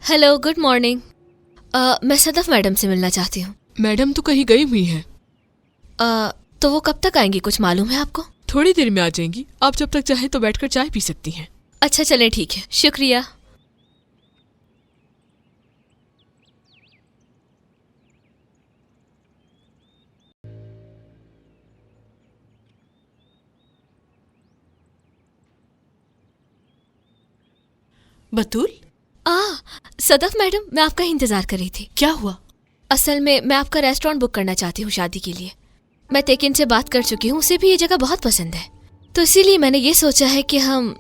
Hello, good morning. मैं Sadaf madam से मिलना चाहती हूँ। मैडम तो कहीं गई हुई हैं। तो वो कब तक आएंगी, कुछ मालूम है आपको? थोड़ी देर में आ जाएंगी। आप जब तक चाहे तो बैठकर चाय पी सकती हैं। अच्छा चलें, ठीक है, शुक्रिया। बतूल, सदफ मैडम, मैं आपका ही इंतजार कर रही थी। क्या हुआ? असल में मैं आपका रेस्टोरेंट बुक करना चाहती हूँ शादी के लिए। मैं तेकिन से बात कर चुकी हूँ, उसे भी ये जगह बहुत पसंद है, तो इसीलिए मैंने ये सोचा है कि हम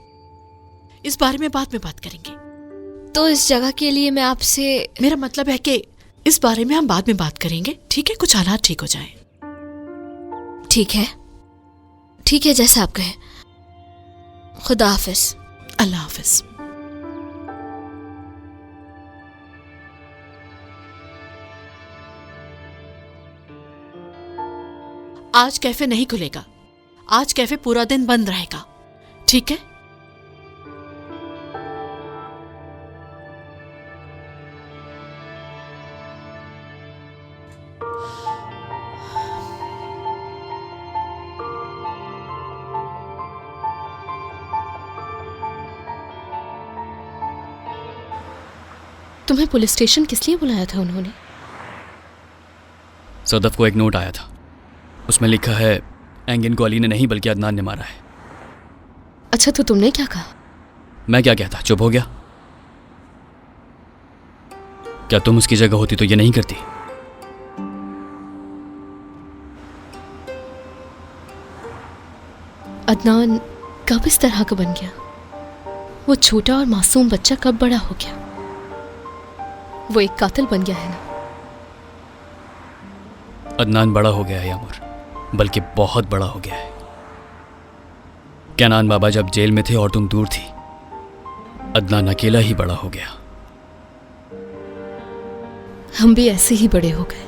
इस बारे में बाद में बात करेंगे। तो इस जगह के लिए मैं आपसे, मेरा मतलब है कि इस बारे में हम बाद में बात करेंगे, ठीक है? कुछ हालात ठीक हो जाएं। ठीक है, जैसा आप कहें। खुदा हाफिज। अल्लाह हाफिज। आज कैफे नहीं खुलेगा। आज कैफे पूरा दिन बंद रहेगा, ठीक है? तुम्हें पुलिस स्टेशन किस लिए बुलाया था उन्होंने? सदफ को एक नोट आया था, उसमें लिखा है एंगिन को अली ने नहीं बल्कि अदनान ने मारा है। अच्छा, तो तुमने क्या कहा? मैं क्या कहता, चुप हो गया। क्या तुम उसकी जगह होती तो ये नहीं करती? अदनान कब इस तरह का बन गया? वो छोटा और मासूम बच्चा कब बड़ा हो गया? वो एक कातिल बन गया है ना? अदनान बड़ा हो गया है यामुर, बल्कि बहुत बड़ा हो गया है। कैनान बाबा जब जेल में थे और तुम दूर थी, अदनान अकेला ही बड़ा हो गया। हम भी ऐसे ही बड़े हो गए।